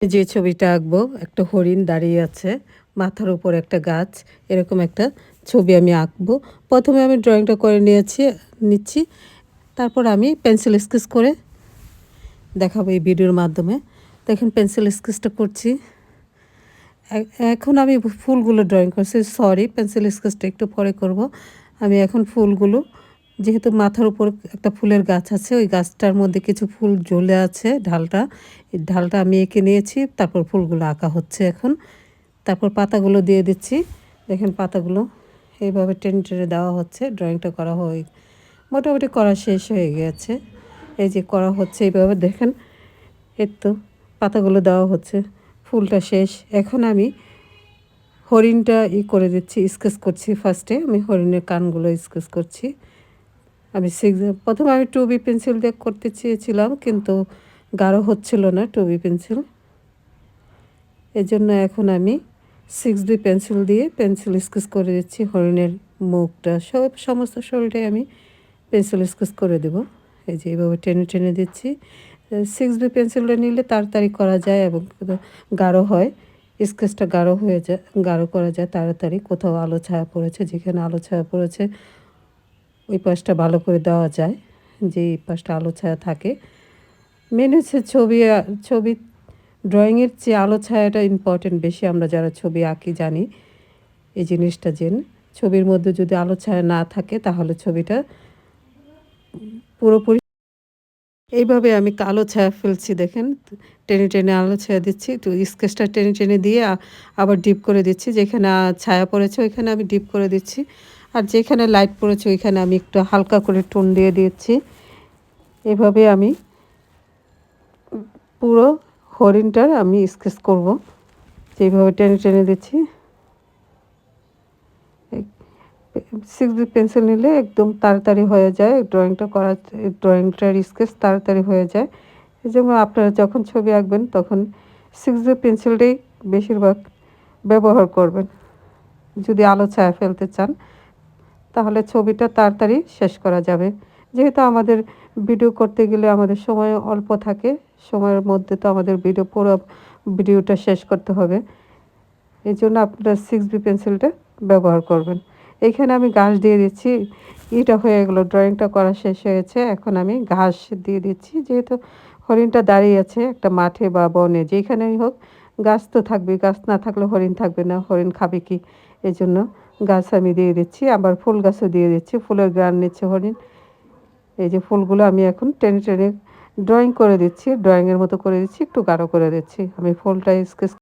যে ছবিটা আঁকবো একটা হরিণ দাঁড়িয়ে আছে, মাথার উপর একটা গাছ, এরকম একটা ছবি আমি আঁকবো। প্রথমে আমি ড্রয়িংটা করে নিচ্ছি, তারপর আমি পেন্সিল স্কেচ করে দেখাবো এই ভিডিওর মাধ্যমে। দেখেন পেন্সিল স্কেচটা করছি। এখন আমি ফুলগুলো ড্রয়িং করছি, সরি পেন্সিল স্কেচটা একটু পরে করব। আমি এখন ফুলগুলো, যেহেতু মাথার উপর একটা ফুলের গাছ আছে, ওই গাছটার মধ্যে কিছু ফুল ঝুলে আছে, ঢালটা এই ঢালটা আমি এঁকে নিয়েছি, তারপর ফুলগুলো আঁকা হচ্ছে এখন। তারপর পাতাগুলো দিয়ে দিচ্ছি। দেখেন পাতাগুলো এইভাবে টেনে টেনে দেওয়া হচ্ছে। ড্রয়িংটা করা মোটামুটি করা শেষ হয়ে গেছে। এই যে করা হচ্ছে এইভাবে, দেখেন এই তো পাতাগুলো দেওয়া হচ্ছে, ফুলটা শেষ। এখন আমি হরিণটা করে দিচ্ছি, স্কেচ করছি। ফার্স্টে আমি হরিণের কানগুলো স্কেচ করছি। প্রথমে আমি 2B পেন্সিল দিয়ে করতে চেয়েছিলাম, কিন্তু গাঢ় হচ্ছিল না 2B পেন্সিল। এজন্য এখন আমি 6B পেন্সিল দিয়ে পেন্সিল স্কেচ করে দিচ্ছি। হরিণের মুখটা সমস্ত শরীরটাই আমি পেন্সিল স্কেচ করে দেব। এই যে এইভাবে টেনে টেনে দিচ্ছি। 6B পেন্সিলটা নিলে তাড়াতাড়ি করা যায় এবং গাঢ় হয়, স্কেচটা গাঢ় করা যায় তাড়াতাড়ি। কোথাও আলো ছায়া পড়েছে, যেখানে আলো ছায়া পড়েছে ওই পাশটা ভালো করে দেওয়া যায়, যে এই পাশটা আলো ছায়া থাকে। মেন হচ্ছে ছবি ড্রয়িংয়ের চেয়ে আলো ছায়াটা ইম্পর্টেন্ট বেশি। আমরা যারা ছবি আঁকি জানি এই জিনিসটা, ছবির মধ্যে যদি আলো ছায়া না থাকে তাহলে ছবিটা পুরোপুরি। এইভাবে আমি আলো ছায়া ফেলছি, দেখেন টেনে টেনে আলো ছায়া দিচ্ছি। তো স্কেচটা টেনে টেনে দিয়ে আবার ডিপ করে দিচ্ছি। যেখানে ছায়া পড়েছে ওইখানে আমি ডিপ করে দিচ্ছি, আর যেখানে লাইট পড়েছে ওইখানে আমি একটু হালকা করে টোন দিয়ে দিচ্ছি। এভাবে আমি পুরো হরিণটার আমি স্কেচ করব, যেভাবে টেনে টেনে দিচ্ছি। 6B পেন্সিল নিলে একদম তাড়াতাড়ি হয়ে যায় ড্রয়িংটার স্কেচ তাড়াতাড়ি হয়ে যায়। এই জন্য আপনারা যখন ছবি আঁকবেন তখন 6B পেন্সিলটাই বেশিরভাগ ব্যবহার করবেন। যদি আলো ছায়া ফেলতে চান তাহলে ছবিটা তাড়াতাড়ি শেষ করা যাবে। যেহেতু আমাদের ভিডিও করতে গেলে আমাদের সময় অল্প থাকে, সময়ের মধ্যে তো আমাদের পুরো ভিডিওটা শেষ করতে হবে। এই জন্য আপনারা 6B পেন্সিলটা ব্যবহার করবেন। এইখানে আমি ঘাস দিয়ে দিচ্ছি। এটা হয়ে গেলো, ড্রয়িংটা করা শেষ হয়েছে। এখন আমি ঘাস দিয়ে দিচ্ছি, যেহেতু হরিণটা দাঁড়িয়ে আছে একটা মাঠে বা বনে, যেখানেই হোক গাছ তো থাকবে, গাছ না থাকলে হরিণ থাকবে না, হরিণ খাবে কি। এই জন্য গাছ আমি দিয়ে দিচ্ছি, আবার ফুল গাছও দিয়ে দিচ্ছি, ফুলের ঘ্রাণ নিচ্ছে হরিণ। এই যে ফুলগুলো আমি এখন টেনে টেনে ড্রয়িং করে দিচ্ছি, ড্রয়িংয়ের মতো করে দিচ্ছি, একটু গাঢ় করে দিচ্ছি। আমি ফুলটা স্কেচ